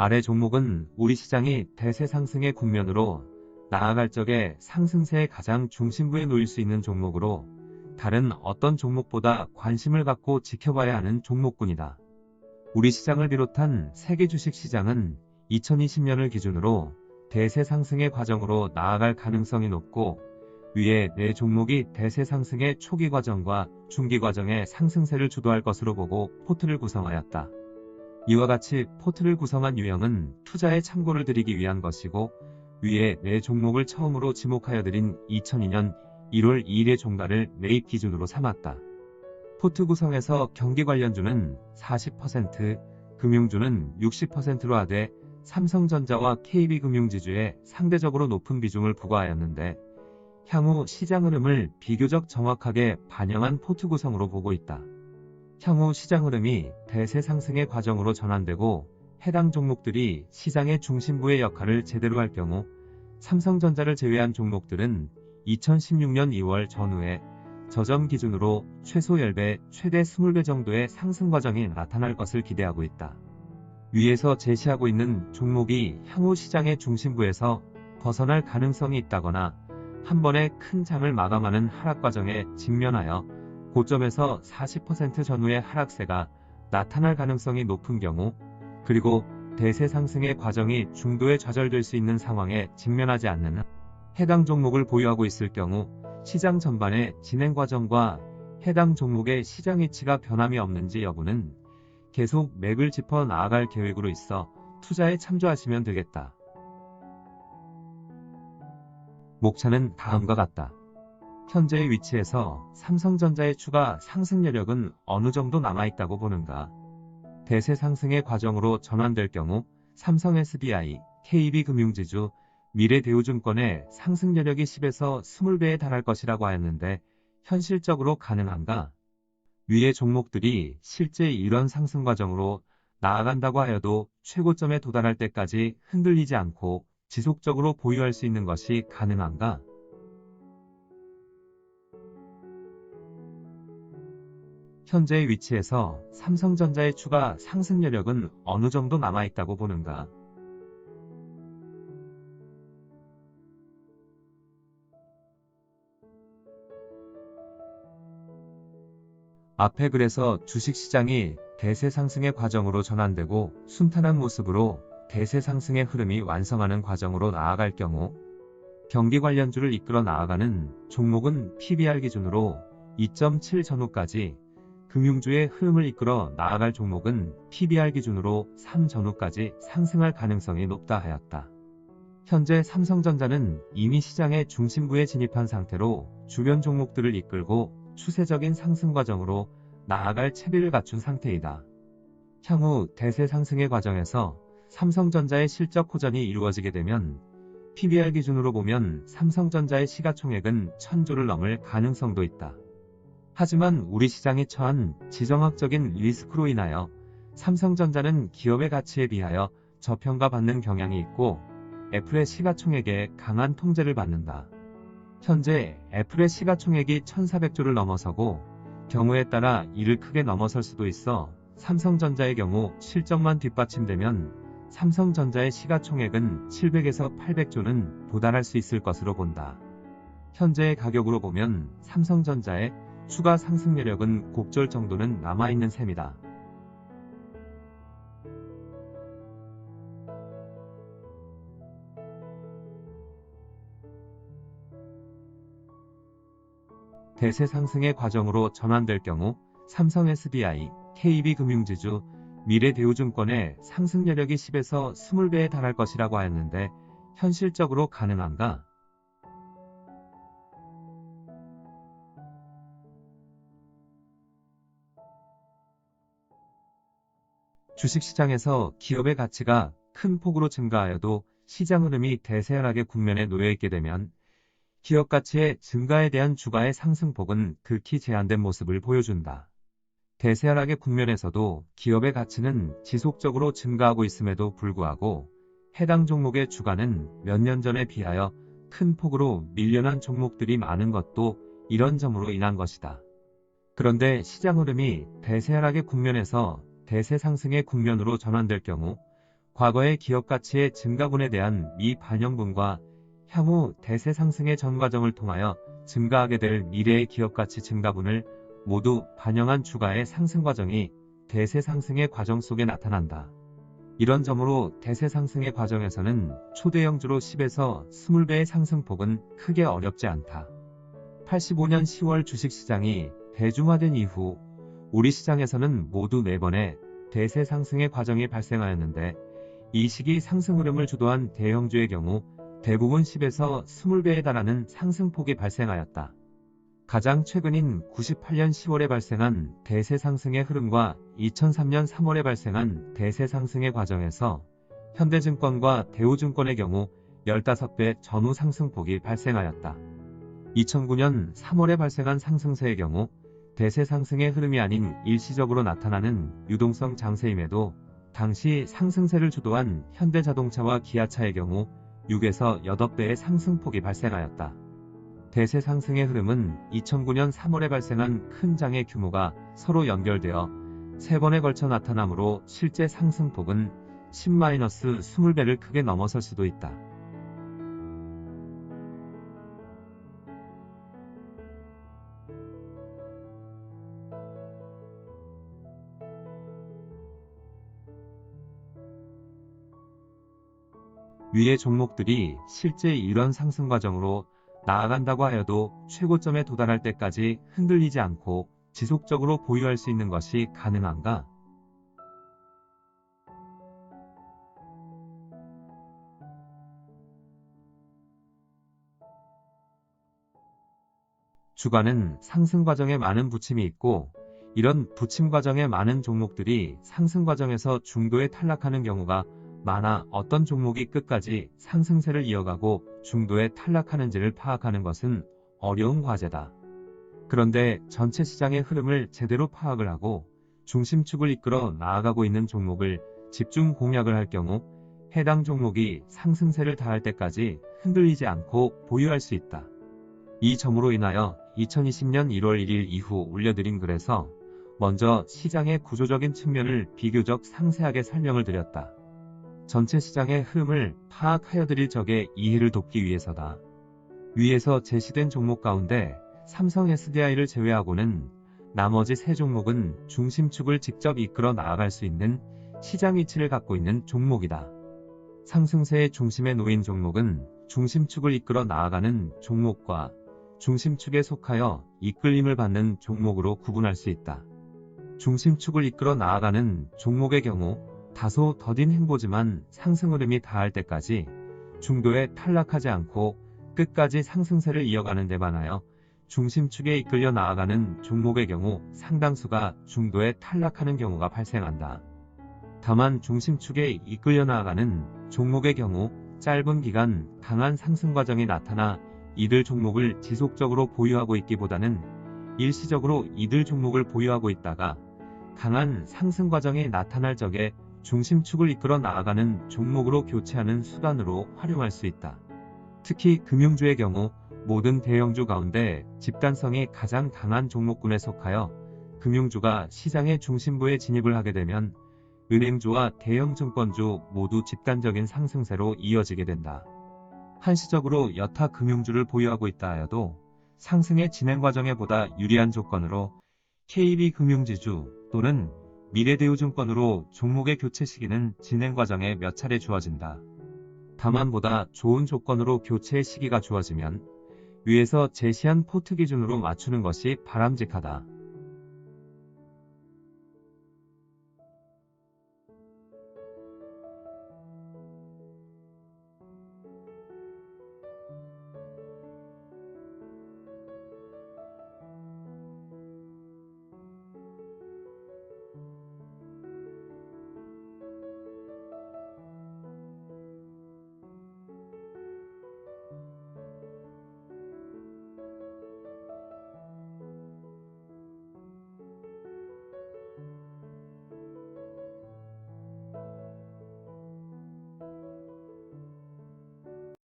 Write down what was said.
아래 종목은 우리 시장이 대세 상승의 국면으로 나아갈 적에 상승세의 가장 중심부에 놓일 수 있는 종목으로 다른 어떤 종목보다 관심을 갖고 지켜봐야 하는 종목군이다. 우리 시장을 비롯한 세계 주식시장은 2020년을 기준으로 대세 상승의 과정으로 나아갈 가능성이 높고 위에 4종목이 대세 상승의 초기 과정과 중기 과정의 상승세를 주도할 것으로 보고 포트를 구성하였다. 이와 같이 포트를 구성한 유형은 투자에 참고를 드리기 위한 것이고 위에 4종목을 처음으로 지목하여 드린 2002년 1월 2일의 종가를 매입 기준으로 삼았다. 포트 구성에서 경기 관련주는 40%, 금융주는 60%로 하되 삼성전자와 KB금융지주에 상대적으로 높은 비중을 부과하였는데 향후 시장 흐름을 비교적 정확하게 반영한 포트 구성으로 보고 있다. 향후 시장 흐름이 대세 상승의 과정으로 전환되고 해당 종목들이 시장의 중심부의 역할을 제대로 할 경우 삼성전자를 제외한 종목들은 2016년 2월 전후에 저점 기준으로 최소 10배, 최대 20배 정도의 상승 과정이 나타날 것을 기대하고 있다. 위에서 제시하고 있는 종목이 향후 시장의 중심부에서 벗어날 가능성이 있다거나 한 번에 큰 장을 마감하는 하락 과정에 직면하여 고점에서 40% 전후의 하락세가 나타날 가능성이 높은 경우 그리고 대세 상승의 과정이 중도에 좌절될 수 있는 상황에 직면하지 않는 한 해당 종목을 보유하고 있을 경우 시장 전반의 진행 과정과 해당 종목의 시장 위치가 변함이 없는지 여부는 계속 맥을 짚어 나아갈 계획으로 있어 투자에 참조하시면 되겠다. 목차는 다음과 같다. 현재의 위치에서 삼성전자의 추가 상승 여력은 어느 정도 남아있다고 보는가? 대세 상승의 과정으로 전환될 경우 삼성 SDI, KB금융지주, 미래대우증권의 상승 여력이 10에서 20배에 달할 것이라고 하였는데 현실적으로 가능한가? 위의 종목들이 실제 이런 상승 과정으로 나아간다고 하여도 최고점에 도달할 때까지 흔들리지 않고 지속적으로 보유할 수 있는 것이 가능한가? 현재의 위치에서 삼성전자의 추가 상승 여력은 어느 정도 남아있다고 보는가? 앞에 글에서 주식시장이 대세 상승의 과정으로 전환되고 순탄한 모습으로 대세 상승의 흐름이 완성하는 과정으로 나아갈 경우 경기 관련주를 이끌어 나아가는 종목은 PBR 기준으로 2.7 전후까지 금융주의 흐름을 이끌어 나아갈 종목은 PBR 기준으로 3 전후까지 상승할 가능성이 높다 하였다. 현재 삼성전자는 이미 시장의 중심부에 진입한 상태로 주변 종목들을 이끌고 추세적인 상승 과정으로 나아갈 채비를 갖춘 상태이다. 향후 대세 상승의 과정에서 삼성전자의 실적 호전이 이루어지게 되면 PBR 기준으로 보면 삼성전자의 시가총액은 1000조를 넘을 가능성도 있다. 하지만 우리 시장이 처한 지정학적인 리스크로 인하여 삼성전자는 기업의 가치에 비하여 저평가받는 경향이 있고 애플의 시가총액에 강한 통제를 받는다. 현재 애플의 시가총액이 1400조를 넘어서고 경우에 따라 이를 크게 넘어설 수도 있어 삼성전자의 경우 실적만 뒷받침되면 삼성전자의 시가총액은 700에서 800조는 도달할 수 있을 것으로 본다. 현재의 가격으로 보면 삼성전자의 추가 상승 여력은 곡절 정도는 남아있는 셈이다. 대세 상승의 과정으로 전환될 경우 삼성 SDI, KB금융지주, 미래대우증권의 상승 여력이 10에서 20배에 달할 것이라고 하였는데 현실적으로 가능한가? 주식시장에서 기업의 가치가 큰 폭으로 증가하여도 시장 흐름이 대세하락의 국면에 놓여있게 되면 기업 가치의 증가에 대한 주가의 상승폭은 극히 제한된 모습을 보여준다. 대세하락의 국면에서도 기업의 가치는 지속적으로 증가하고 있음에도 불구하고 해당 종목의 주가는 몇 년 전에 비하여 큰 폭으로 밀려난 종목들이 많은 것도 이런 점으로 인한 것이다. 그런데 시장 흐름이 대세 하락의 국면에서 대세 상승의 국면으로 전환될 경우 과거의 기업 가치의 증가분에 대한 미반영분과 향후 대세 상승의 전 과정을 통하여 증가하게 될 미래의 기업 가치 증가분을 모두 반영한 주가의 상승 과정이 대세 상승의 과정 속에 나타난다. 이런 점으로 대세 상승의 과정에서는 초대형주로 10에서 20배의 상승폭은 크게 어렵지 않다. 85년 10월 주식시장이 대중화된 이후 우리 시장에서는 모두 4번의 대세 상승의 과정이 발생하였는데, 이 시기 상승 흐름을 주도한 대형주의 경우 대부분 10에서 20배에 달하는 상승폭이 발생하였다. 가장 최근인 98년 10월에 발생한 대세 상승의 흐름과 2003년 3월에 발생한 대세 상승의 과정에서 현대증권과 대우증권의 경우 15배 전후 상승폭이 발생하였다. 2009년 3월에 발생한 상승세의 경우 대세 상승의 흐름이 아닌 일시적으로 나타나는 유동성 장세임에도 당시 상승세를 주도한 현대자동차와 기아차의 경우 6에서 8배의 상승폭이 발생하였다. 대세 상승의 흐름은 2009년 3월에 발생한 큰 장의 규모가 서로 연결되어 3번에 걸쳐 나타나므로 실제 상승폭은 10-20배를 크게 넘어설 수도 있다. 위의 종목들이 실제 이런 상승 과정으로 나아간다고 하여도 최고점에 도달할 때까지 흔들리지 않고 지속적으로 보유할 수 있는 것이 가능한가? 주가는 상승 과정에 많은 부침이 있고, 이런 부침 과정에 많은 종목들이 상승 과정에서 중도에 탈락하는 경우가 많아 어떤 종목이 끝까지 상승세를 이어가고 중도에 탈락하는지를 파악하는 것은 어려운 과제다. 그런데 전체 시장의 흐름을 제대로 파악을 하고 중심축을 이끌어 나아가고 있는 종목을 집중 공략을 할 경우 해당 종목이 상승세를 다할 때까지 흔들리지 않고 보유할 수 있다. 이 점으로 인하여 2020년 1월 1일 이후 올려드린 글에서 먼저 시장의 구조적인 측면을 비교적 상세하게 설명을 드렸다. 전체 시장의 흐름을 파악하여 드릴 적에 이해를 돕기 위해서다. 위에서 제시된 종목 가운데 삼성 SDI를 제외하고는 나머지 3종목은 중심축을 직접 이끌어 나아갈 수 있는 시장 위치를 갖고 있는 종목이다. 상승세의 중심에 놓인 종목은 중심축을 이끌어 나아가는 종목과 중심축에 속하여 이끌림을 받는 종목으로 구분할 수 있다. 중심축을 이끌어 나아가는 종목의 경우 다소 더딘 행보지만 상승 흐름이 닿을 때까지 중도에 탈락하지 않고 끝까지 상승세를 이어가는 데 반하여 중심축에 이끌려 나아가는 종목의 경우 상당수가 중도에 탈락하는 경우가 발생한다. 다만 중심축에 이끌려 나아가는 종목의 경우 짧은 기간 강한 상승 과정이 나타나 이들 종목을 지속적으로 보유하고 있기보다는 일시적으로 이들 종목을 보유하고 있다가 강한 상승 과정이 나타날 적에 중심축을 이끌어 나아가는 종목으로 교체하는 수단으로 활용할 수 있다. 특히 금융주의 경우 모든 대형주 가운데 집단성이 가장 강한 종목군에 속하여 금융주가 시장의 중심부에 진입을 하게 되면 은행주와 대형 증권주 모두 집단적인 상승세로 이어지게 된다. 한시적으로 여타 금융주를 보유하고 있다 하여도 상승의 진행 과정에 보다 유리한 조건으로 KB금융지주 또는 미래대우증권으로 종목의 교체 시기는 진행 과정에 몇 차례 주어진다. 다만 보다 좋은 조건으로 교체의 시기가 주어지면 위에서 제시한 포트 기준으로 맞추는 것이 바람직하다.